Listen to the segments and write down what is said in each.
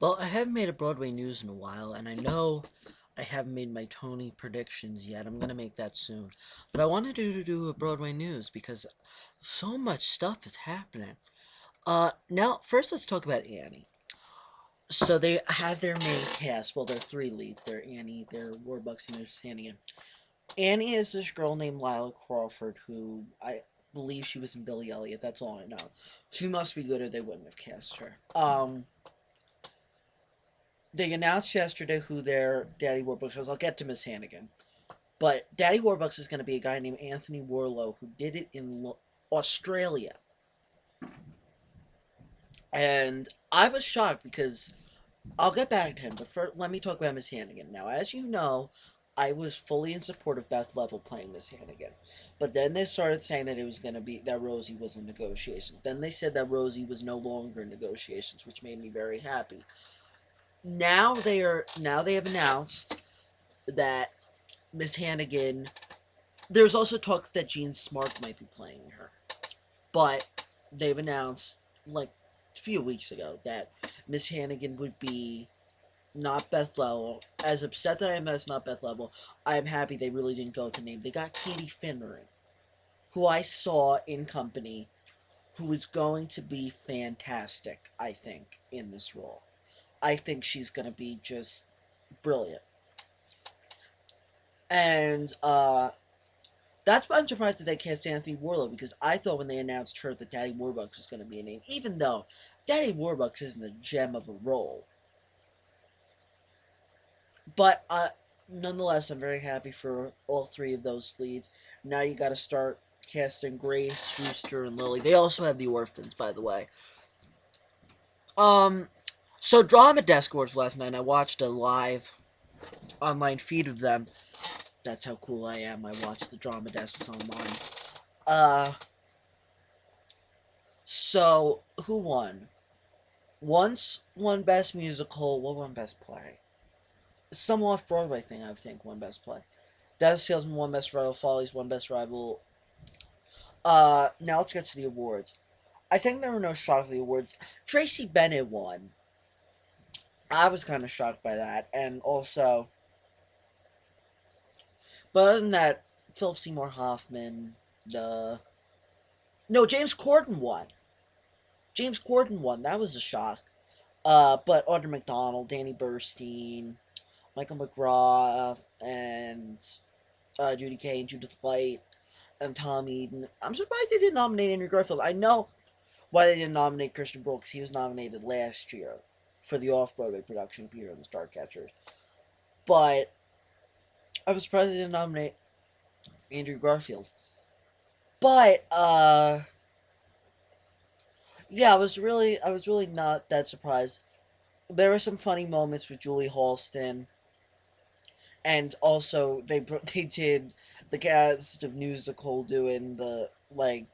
Well, I haven't made a Broadway news in a while, and I know I haven't made my Tony predictions yet. I'm gonna make that soon. But I wanted to do a Broadway news because so much stuff is happening. Now, first let's talk about Annie. So they have their main cast. Well, they're three leads. They're Annie, they're Warbucks, and there's Annie. Annie is this girl named Lila Crawford who I believe she was in Billy Elliot. That's all I know. She must be good or they wouldn't have cast her. They announced yesterday who their Daddy Warbucks was. I'll get to Miss Hannigan. But Daddy Warbucks is going to be a guy named Anthony Warlow who did it in Australia. And I was shocked because I'll get back to him, but first, let me talk about Miss Hannigan. Now, as you know, I was fully in support of Beth Level playing Miss Hannigan. But then they started saying that it was going to be that Rosie was in negotiations. Then they said that Rosie was no longer in negotiations, which made me very happy. Now they have announced that Miss Hannigan. There's also talks that Jean Smart might be playing her, but they've announced like a few weeks ago that Miss Hannigan would be not Beth Level. As upset that I am that it's not Beth Level, I am happy they really didn't go with the name. They got Katie Finneran, who I saw in Company, who is going to be fantastic, I think, in this role. I think she's going to be just brilliant. And that's why I'm surprised that they cast Anthony Warlow, because I thought when they announced her that Daddy Warbucks was going to be a name, even though Daddy Warbucks isn't a gem of a role. But nonetheless, I'm very happy for all three of those leads. Now you got to start casting Grace, Schuster, and Lily. They also have the orphans, by the way. Um, so Drama Desk Awards last night. I watched a live online feed of them. That's how cool I am. I watch the Drama Desks online. So who won? Once won Best Musical. What won Best Play? Some off-Broadway thing, I think, won Best Play. Death Salesman won Best Rival. Follies won Best Rival. Now let's get to the awards. I think there were no shocks to the awards. Tracy Bennett won. I was kind of shocked by that, and also, but other than that, Philip Seymour Hoffman, no, James Corden won. James Corden won. That was a shock. But Audra McDonald, Danny Burstein, Michael McGrath, and Judy Kay and Judith Light and Tom Eden. I'm surprised they didn't nominate Andrew Garfield. I know why they didn't nominate Christian Brooks. He was nominated last year for the off-Broadway production Peter and the Starcatchers. But I was surprised they didn't nominate Andrew Garfield. But yeah, I was really not that surprised. There were some funny moments with Julie Halston, and also they did the cast of Musical doing the like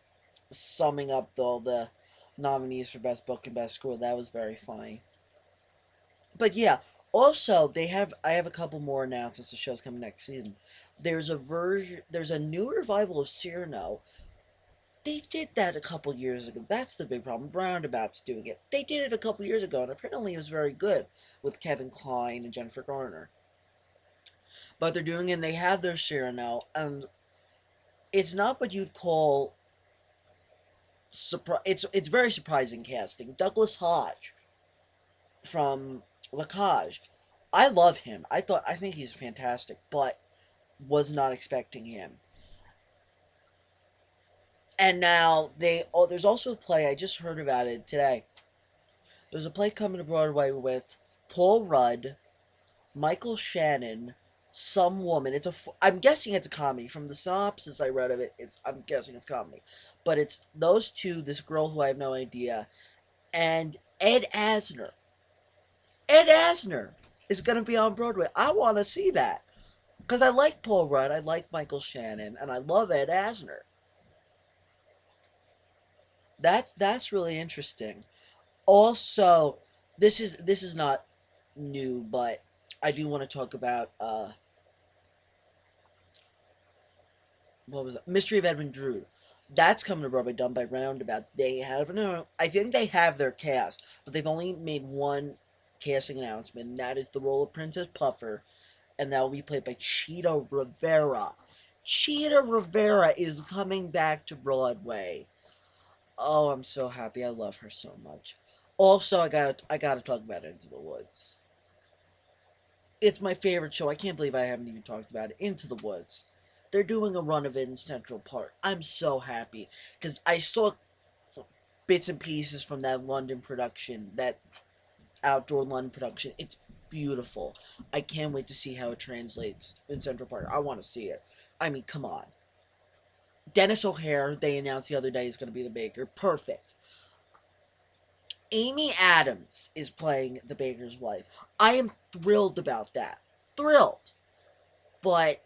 summing up all the nominees for Best Book and Best Score. That was very funny. But yeah, also I have a couple more announcements of shows coming next season. There's a new revival of Cyrano. They did that a couple years ago. That's the big problem. Roundabout's doing it. They did it a couple years ago, and apparently it was very good with Kevin Kline and Jennifer Garner. But they're doing it, and they have their Cyrano, and it's not what you'd call it's very surprising casting. Douglas Hodge from La Cage. I love him. I think he's fantastic, but was not expecting him. And now there's also a play I just heard about it today. There's a play coming to Broadway with Paul Rudd, Michael Shannon, some woman. I'm guessing it's a comedy. From the synopsis I read of it, I'm guessing it's comedy. But it's those two, this girl who I have no idea, and Ed Asner. Ed Asner is going to be on Broadway. I want to see that. Because I like Paul Rudd, I like Michael Shannon, and I love Ed Asner. That's really interesting. Also, this is not new, but I do want to talk about what was it? Mystery of Edmund Drood. That's coming to Broadway, done by Roundabout. I think they have their cast, but they've only made one casting announcement, and that is the role of Princess Puffer, and that will be played by Cheetah Rivera. Cheetah Rivera is coming back to Broadway. Oh, I'm so happy. I love her so much. Also, I gotta talk about Into the Woods. It's my favorite show. I can't believe I haven't even talked about it. Into the Woods. They're doing a run of it in Central Park. I'm so happy because I saw bits and pieces from that London production, that outdoor London production. It's beautiful. I can't wait to see how it translates in Central Park. I want to see it. I mean, come on. Dennis O'Hare, they announced the other day, is going to be the baker. Perfect. Amy Adams is playing the baker's wife. I am thrilled about that. Thrilled. But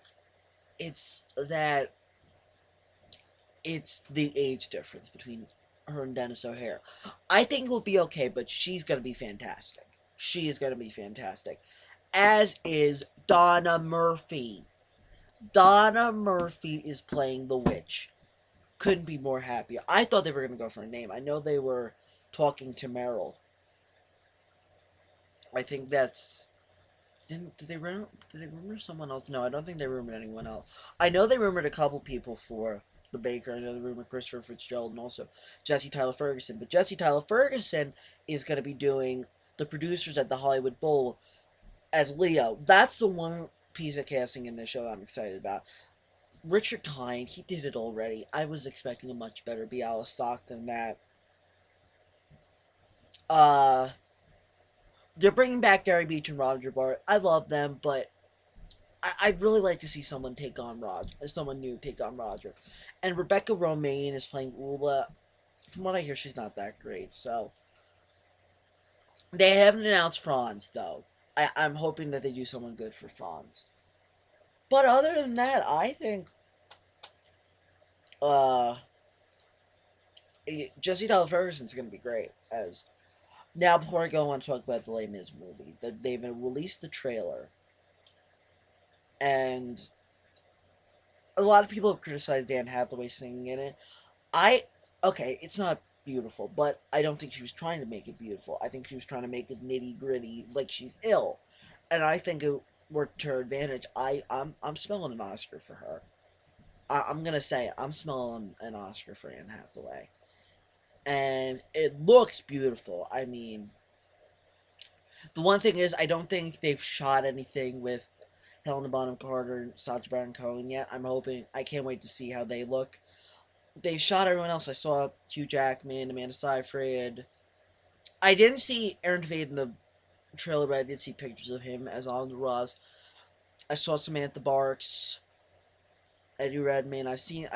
it's that it's the age difference between her and Dennis O'Hare. I think it will be okay, but she's going to be fantastic. She is going to be fantastic. As is Donna Murphy. Donna Murphy is playing the witch. Couldn't be more happy. I thought they were going to go for a name. I know they were talking to Meryl. I think that's... Did they rumor someone else? No, I don't think they rumored anyone else. I know they rumored a couple people for the Baker. I know they rumored Christopher Fitzgerald and also Jesse Tyler Ferguson. But Jesse Tyler Ferguson is going to be doing the producers at the Hollywood Bowl as Leo. That's the one piece of casting in this show I'm excited about. Richard Kind, he did it already. I was expecting a much better Bialystok than that. They're bringing back Gary Beach and Roger Bart. I love them, but I'd really like to see someone take on Roger, someone new take on Roger. And Rebecca Romaine is playing Ula. From what I hear, she's not that great. So they haven't announced Franz though. I'm hoping that they do someone good for Franz. But other than that, I think Jesse Tyler Ferguson's going to be great as. Now, before I go, I want to talk about the Les Mis movie. That they've released the trailer, and a lot of people have criticized Anne Hathaway singing in it. Okay, it's not beautiful, but I don't think she was trying to make it beautiful. I think she was trying to make it nitty gritty, like she's ill, and I think it worked to her advantage. I'm smelling an Oscar for her. I'm gonna say it. I'm smelling an Oscar for Anne Hathaway. And it looks beautiful. I mean, the one thing is, I don't think they've shot anything with Helena Bonham Carter and Sacha Baron Cohen yet. I can't wait to see how they look. They've shot everyone else. I saw Hugh Jackman, Amanda Seyfried. I didn't see Aaron Tveit in the trailer, but I did see pictures of him as Alden Ross. I saw Samantha Barks, Eddie Redmayne. I've seen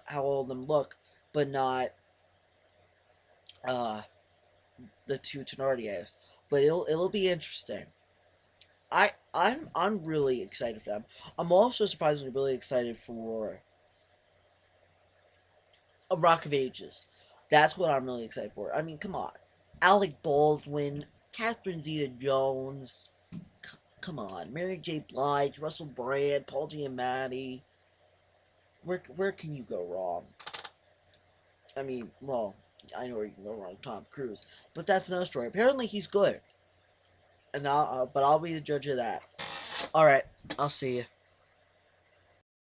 how all of them look, but not the two Thenardiers. But it'll be interesting. I'm really excited for them. I'm also surprisingly really excited for A Rock of Ages. That's what I'm really excited for. I mean, come on. Alec Baldwin, Catherine Zeta-Jones, come on. Mary J. Blige, Russell Brand, Paul Giamatti. Where can you go wrong? I mean, well, I know where you can go wrong, Tom Cruise. But that's another story. Apparently he's good. And but I'll be the judge of that. Alright, I'll see you.